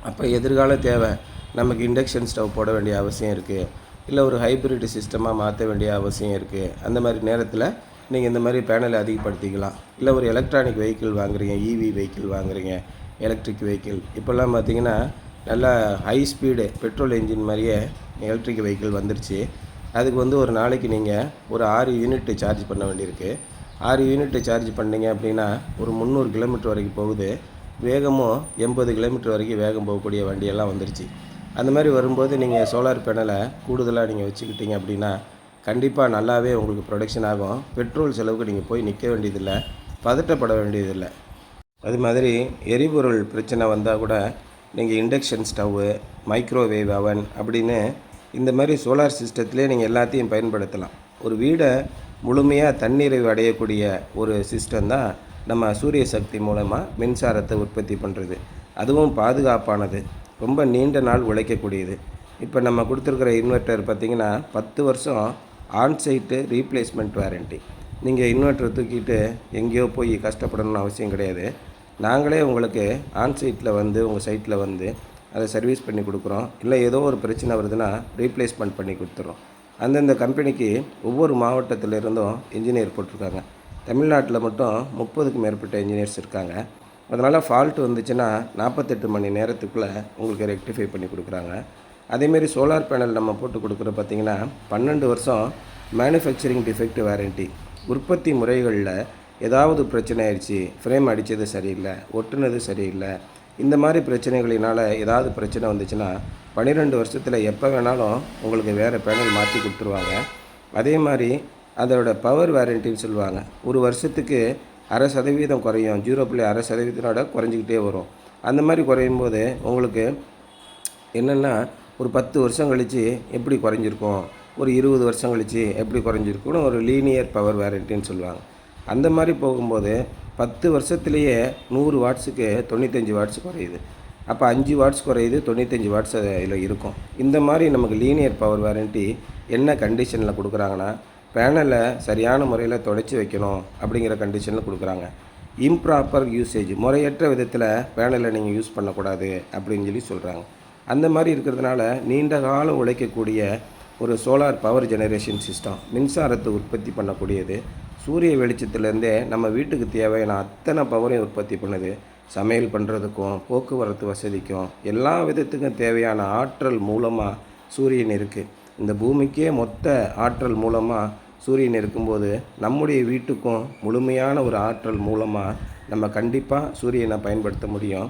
அப்போ எதிர்கால தேவை நமக்கு இண்டக்ஷன் ஸ்டவ் போட வேண்டிய அவசியம் இருக்குது, இல்லை ஒரு ஹைப்ரிட் சிஸ்டமாக மாற்ற வேண்டிய அவசியம் இருக்குது. அந்த மாதிரி நேரத்தில் நீங்கள் இந்த மாதிரி பேனலை அதிகப்படுத்திக்கலாம். இல்லை ஒரு எலக்ட்ரானிக் வெஹிக்கிள் வாங்குறீங்க, இவி வெஹிக்கிள் வாங்குறீங்க, எலக்ட்ரிக் வெஹிக்கிள் இப்போல்லாம் பார்த்திங்கன்னா நல்லா ஹை ஸ்பீடு பெட்ரோல் என்ஜின் மாதிரியே எலக்ட்ரிக் வெஹிக்கிள் வந்துருச்சு. அதுக்கு ஒரு நாளைக்கு நீங்கள் ஒரு 6 யூனிட்டு சார்ஜ் பண்ண வேண்டியிருக்கு. 6 யூனிட்டு சார்ஜ் பண்ணிங்க அப்படின்னா ஒரு 300 கிலோமீட்டர் வரைக்கும் போகுது. வேகமும் 80 கிலோமீட்டர் வரைக்கும் வேகம் போகக்கூடிய வண்டியெல்லாம் வந்துருச்சு. அந்த மாதிரி வரும்போது நீங்கள் சோலார் பேனலை கூடுதலாக நீங்கள் வச்சுக்கிட்டீங்க அப்படின்னா கண்டிப்பாக நல்லாவே உங்களுக்கு ப்ரொடக்ஷன் ஆகும். பெட்ரோல் செலவுக்கு நீங்கள் போய் நிற்க வேண்டியதில்லை, பதட்டப்பட வேண்டியதில்லை. அது மாதிரி எரிபொருள் பிரச்சனை வந்தால் கூட நீங்கள் இண்டக்ஷன் ஸ்டவ்வு, மைக்ரோவேவ் அவன் அப்படின்னு இந்த மாதிரி சோலார் சிஸ்டத்திலே நீங்கள் எல்லாத்தையும் பயன்படுத்தலாம். ஒரு வீடை முழுமையாக தன்னிறைவு அடையக்கூடிய ஒரு சிஸ்டம் தான் நம்ம சூரிய சக்தி மூலமாக மின்சாரத்தை உற்பத்தி பண்ணுறது. அதுவும் பாதுகாப்பானது, ரொம்ப நீண்ட நாள் உழைக்கக்கூடியது. இப்போ நம்ம கொடுத்துருக்குற இன்வெர்ட்டர் பார்த்திங்கன்னா 10 வருஷம் ஆன்சைட்டு ரீப்ளேஸ்மெண்ட் வாரண்ட்டி. நீங்கள் இன்வெர்ட்டர் தூக்கிட்டு எங்கேயோ போய் கஷ்டப்படணும்னு அவசியம் கிடையாது. நாங்களே உங்களுக்கு ஆன்சைட்டில் உங்கள் சைட்டில் அதை சர்வீஸ் பண்ணி கொடுக்குறோம். இல்லை ஏதோ ஒரு பிரச்சனை வருதுன்னா ரீப்ளேஸ்மெண்ட் பண்ணி கொடுத்துட்றோம். அந்தந்த கம்பெனிக்கு ஒவ்வொரு மாவட்டத்திலிருந்தும் இன்ஜினியர் போட்டிருக்காங்க. தமிழ்நாட்டில் மட்டும் 30க்கும் மேற்பட்ட இன்ஜினியர்ஸ் இருக்காங்க. அதனால் ஃபால்ட் வந்துச்சுன்னா 48 மணி நேரத்துக்குள்ளே உங்களுக்கு ரெக்டிஃபை பண்ணி கொடுக்குறாங்க. அதேமாரி சோலார் பேனல் நம்ம போட்டு கொடுக்குற பார்த்திங்கன்னா 12 வருஷம் மேனுஃபேக்சரிங் டிஃபெக்ட் வாரண்ட்டி. உற்பத்தி முறைகளில் ஏதாவது பிரச்சனை ஆயிடுச்சு, ஃப்ரேம் அடித்தது சரியில்லை, ஒட்டுனது சரியில்லை, இந்த மாதிரி பிரச்சனைகளினால் ஏதாவது பிரச்சனை வந்துச்சுன்னா 12 வருஷத்தில் எப்போ வேணாலும் உங்களுக்கு வேறு பேனல் மாற்றி கொடுத்துருவாங்க. அதே மாதிரி அதோட பவர் வாரண்டின்னு சொல்லுவாங்க. ஒரு வருஷத்துக்கு 0.5% குறையும், 0.5% குறைஞ்சிக்கிட்டே வரும். அந்த மாதிரி குறையும் போது உங்களுக்கு என்னென்னா ஒரு 10 வருஷம் கழித்து எப்படி குறைஞ்சிருக்கும், ஒரு 20 வருஷம் கழித்து எப்படி குறைஞ்சிருக்குன்னு ஒரு லீனியர் பவர் வாரண்டின்னு சொல்லுவாங்க. அந்த மாதிரி போகும்போது 10 வருஷத்துலேயே 100 வாட்ஸுக்கு 95 வாட்ஸ் குறையுது. அப்போ 5 வாட்ஸ் குறையுது, 95 வாட்ஸ் அதில் இருக்கும். இந்த மாதிரி நமக்கு லீனியர் பவர் வாரண்ட்டி என்ன கண்டிஷனில் கொடுக்குறாங்கன்னா, பேனலை சரியான முறையில் துடைச்சி வைக்கணும் அப்படிங்கிற கண்டிஷனில் கொடுக்குறாங்க. இம்ப்ராப்பர் யூசேஜ், முறையற்ற விதத்தில் பேனலை நீங்கள் யூஸ் பண்ணக்கூடாது அப்படின்னு சொல்கிறாங்க. அந்த மாதிரி இருக்கிறதுனால நீண்ட காலம் உழைக்கக்கூடிய ஒரு சோலார் பவர் ஜெனரேஷன் சிஸ்டம், மின்சாரத்தை உற்பத்தி பண்ணக்கூடியது. சூரிய வெளிச்சத்துலேருந்தே நம்ம வீட்டுக்கு தேவையான அத்தனை பவரையும் உற்பத்தி பண்ணுது. சமையல் பண்ணுறதுக்கும் போக்குவரத்து வசதிக்கும் எல்லா விதத்துக்கும் தேவையான ஆற்றல் மூலமாக சூரியன் இருக்குது. இந்த பூமிக்கே மொத்த ஆற்றல் மூலமாக சூரியன் இருக்கும்போது நம்முடைய வீட்டுக்கும் முழுமையான ஒரு ஆற்றல் மூலமாக நம்ம கண்டிப்பாக சூரியனை பயன்படுத்த முடியும்.